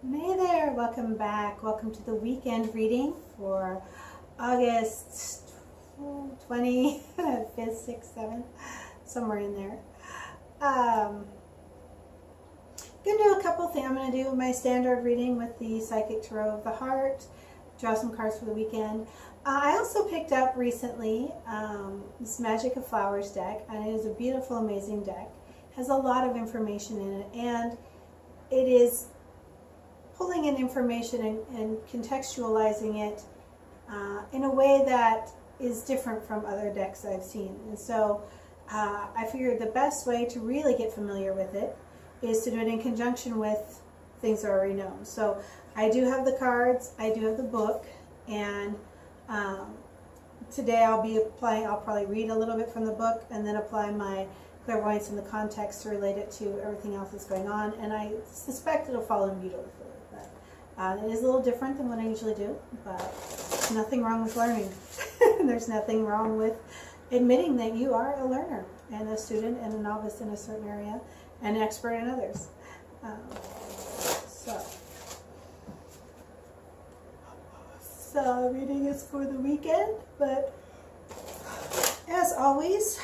Hey there, welcome back. Welcome to the weekend reading for August 20th, 5th, 6th, 7th, somewhere in there. I'm going to do a couple things. I'm going to do my standard reading with the Psychic Tarot of the Heart, draw some cards for the weekend. I also picked up recently this Magic of Flowers deck, and it is a beautiful, amazing deck. It has a lot of information in it, and it is pulling in information and contextualizing it in a way that is different from other decks I've seen. And so I figured the best way to really get familiar with it is to do it in conjunction with things already known. So I do have the cards, I do have the book, and today I'll probably read a little bit from the book and then apply my clairvoyance in the context to relate it to everything else that's going on, and I suspect it'll fall in beautifully. It is a little different than what I usually do, but there's nothing wrong with learning. There's nothing wrong with admitting that you are a learner and a student and a novice in a certain area and an expert in others. So reading is for the weekend, but as always,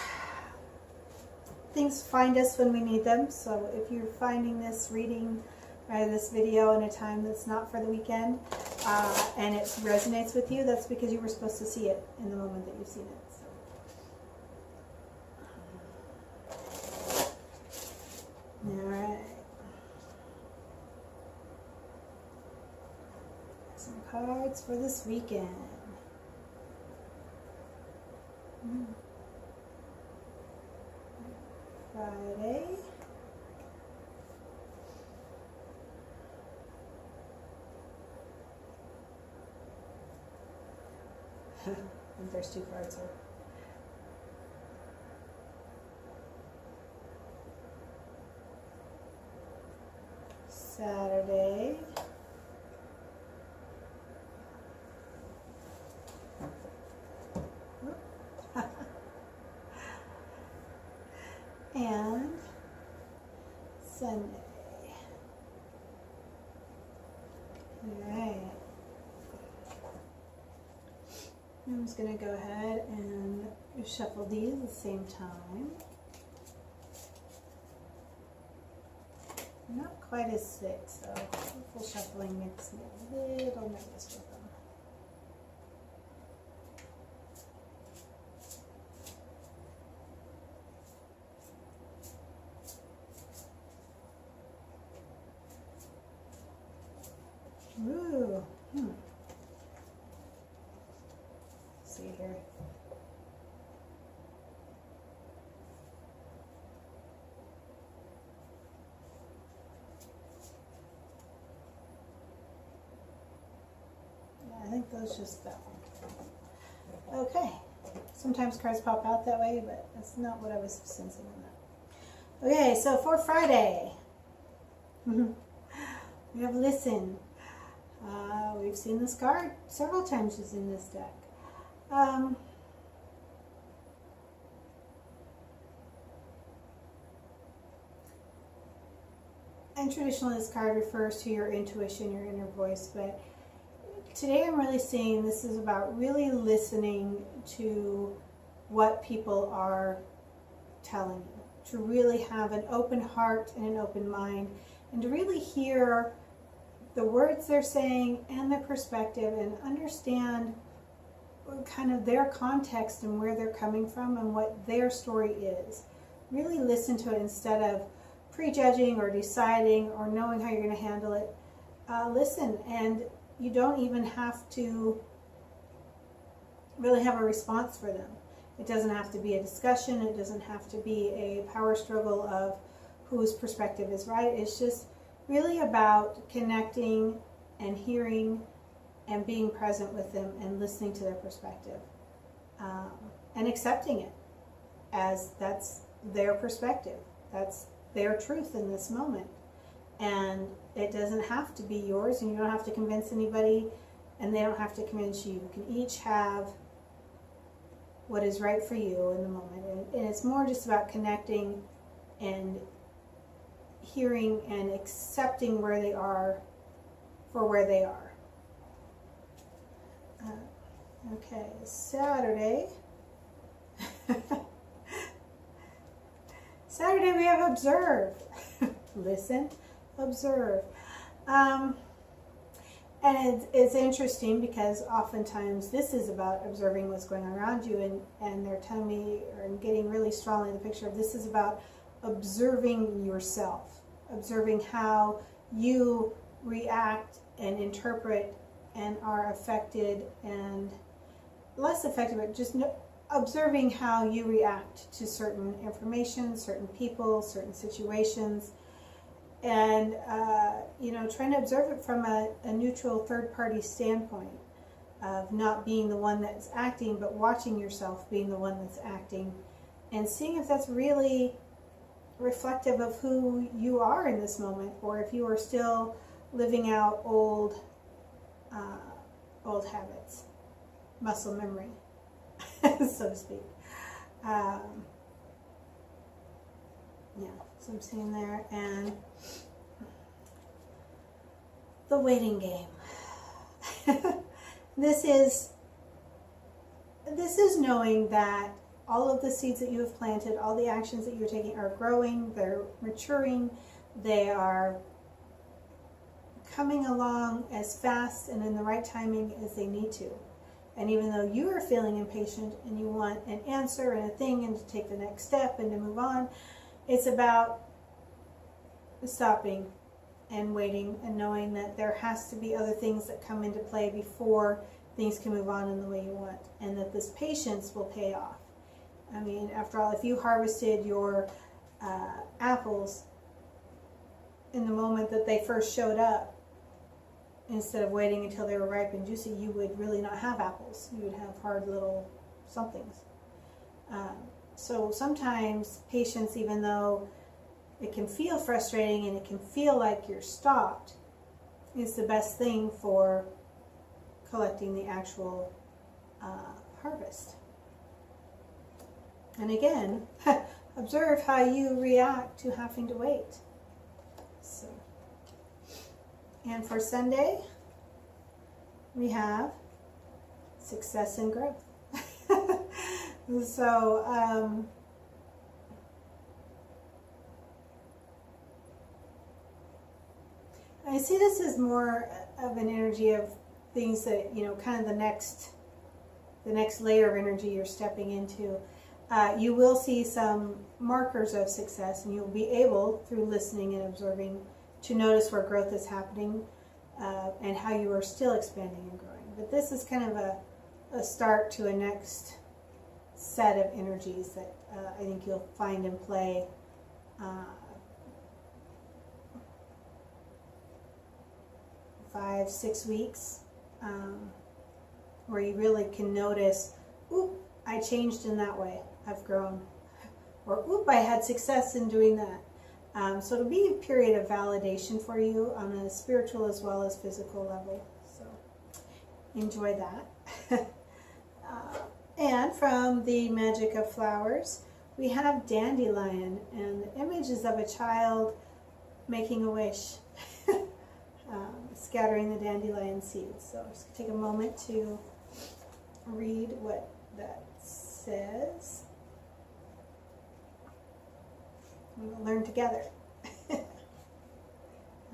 things find us when we need them. So if you're finding this reading or this video in a time that's not for the weekend, and it resonates with you, that's because you were supposed to see it in the moment that you've seen it. So. All right. Some cards for this weekend. Friday. I think there's two cards here. Saturday. And Sunday. All right. I'm just going to go ahead and shuffle these at the same time. Not quite as thick, so hopeful shuffling makes me a little nervous with them. Ooh. See here. Yeah, I think those just that one. Okay. Sometimes cards pop out that way, but that's not what I was sensing on that. Okay, so for Friday, we have listen. We've seen this card several times just in this deck. And traditionally this card refers to your intuition, your inner voice, but today I'm really seeing this is about really listening to what people are telling you, to really have an open heart and an open mind, and to really hear the words they're saying and their perspective and understand kind of their context and where they're coming from and what their story is. Really listen to it instead of prejudging or deciding or knowing how you're going to handle it. Listen, and you don't even have to really have a response for them. It doesn't have to be a discussion. It doesn't have to be a power struggle of whose perspective is right. It's just really about connecting and hearing and being present with them and listening to their perspective, and accepting it as that's their perspective. That's their truth in this moment. And it doesn't have to be yours, and you don't have to convince anybody, and they don't have to convince you. You can each have what is right for you in the moment. And it's more just about connecting and hearing and accepting where they are for where they are. Okay, Saturday. Saturday we have observe. Listen, observe. And it's interesting because oftentimes this is about observing what's going on around you, and they're telling me, or I'm getting really strongly the picture of this is about observing yourself, observing how you react and interpret and are affected and less affected, but just observing how you react to certain information, certain people, certain situations. And, trying to observe it from a neutral third-party standpoint of not being the one that's acting, but watching yourself being the one that's acting and seeing if that's really reflective of who you are in this moment, or if you are still living out old habits, muscle memory, so to speak. So I'm sitting there, and the waiting game. This is knowing that all of the seeds that you have planted, all the actions that you're taking are growing, they're maturing, they are coming along as fast and in the right timing as they need to. And even though you are feeling impatient and you want an answer and a thing and to take the next step and to move on, it's about stopping and waiting and knowing that there has to be other things that come into play before things can move on in the way you want, and that this patience will pay off. I mean, after all, if you harvested your apples in the moment that they first showed up, instead of waiting until they were ripe and juicy, you would really not have apples. You would have hard little somethings. So sometimes patience, even though it can feel frustrating and it can feel like you're stopped, is the best thing for collecting the actual harvest. And again, observe how you react to having to wait. So, and for Sunday, we have success and growth. So, I see this as more of an energy of things that, kind of the next layer of energy you're stepping into. You will see some markers of success, and you'll be able, through listening and observing, to notice where growth is happening and how you are still expanding and growing. But this is kind of a start to a next set of energies that I think you'll find in play 5-6 weeks, where you really can notice, oop, I changed in that way, I've grown, or oop, I had success in doing that. So it'll be a period of validation for you on a spiritual as well as physical level. So enjoy that. And from the Magic of Flowers, we have dandelion, and the image is of a child making a wish, scattering the dandelion seeds. So just take a moment to read what that says. We'll learn together. I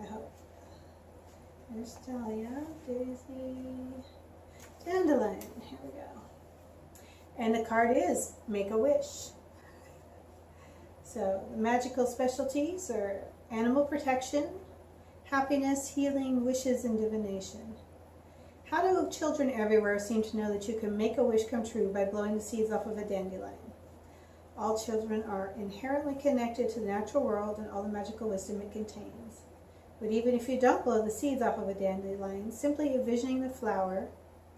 hope. There's Dahlia, Daisy, dandelion. Here we go. And the card is Make a Wish. So the magical specialties are animal protection, happiness, healing, wishes, and divination. How do children everywhere seem to know that you can make a wish come true by blowing the seeds off of a dandelion? All children are inherently connected to the natural world and all the magical wisdom it contains. But even if you don't blow the seeds off of a dandelion, simply envisioning the flower,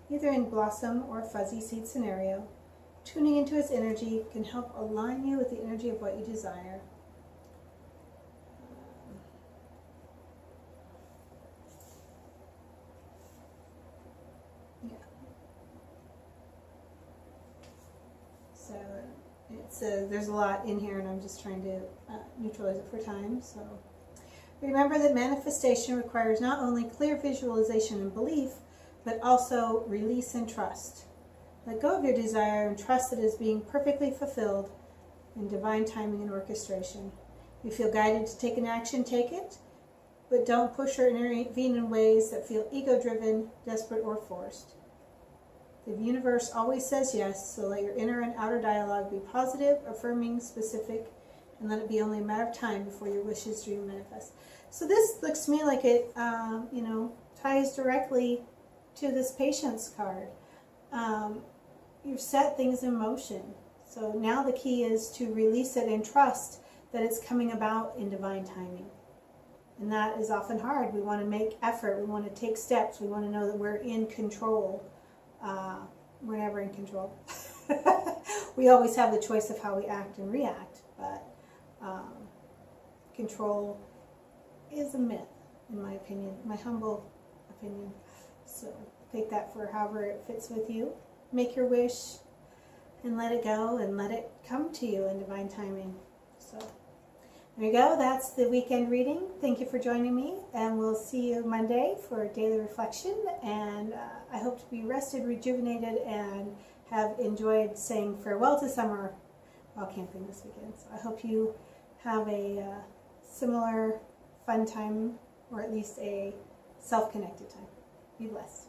either in blossom or fuzzy seed scenario, tuning into its energy can help align you with the energy of what you desire. So there's a lot in here, and I'm just trying to neutralize it for time. So Remember that manifestation requires not only clear visualization and belief, but also release and trust. Let go of your desire and trust that it is being perfectly fulfilled in divine timing and orchestration. If you feel guided to take an action, take it, but don't push or intervene in ways that feel ego-driven, desperate, or forced. The universe always says yes, so let your inner and outer dialogue be positive, affirming, specific, and let it be only a matter of time before your wishes dream manifest. So this looks to me like it, ties directly to this patience card. You've set things in motion. So now the key is to release it and trust that it's coming about in divine timing. And that is often hard. We want to make effort. We want to take steps. We want to know that we're in control. We're never in control. We always have the choice of how we act and react, but control is a myth, in my opinion, my humble opinion. So take that for however it fits with you. Make your wish and let it go and let it come to you in divine timing. So there you go. That's the weekend reading. Thank you for joining me, and we'll see you Monday for daily reflection. And I hope to be rested, rejuvenated, and have enjoyed saying farewell to summer while camping this weekend. So I hope you have a similar fun time, or at least a self-connected time. Be blessed.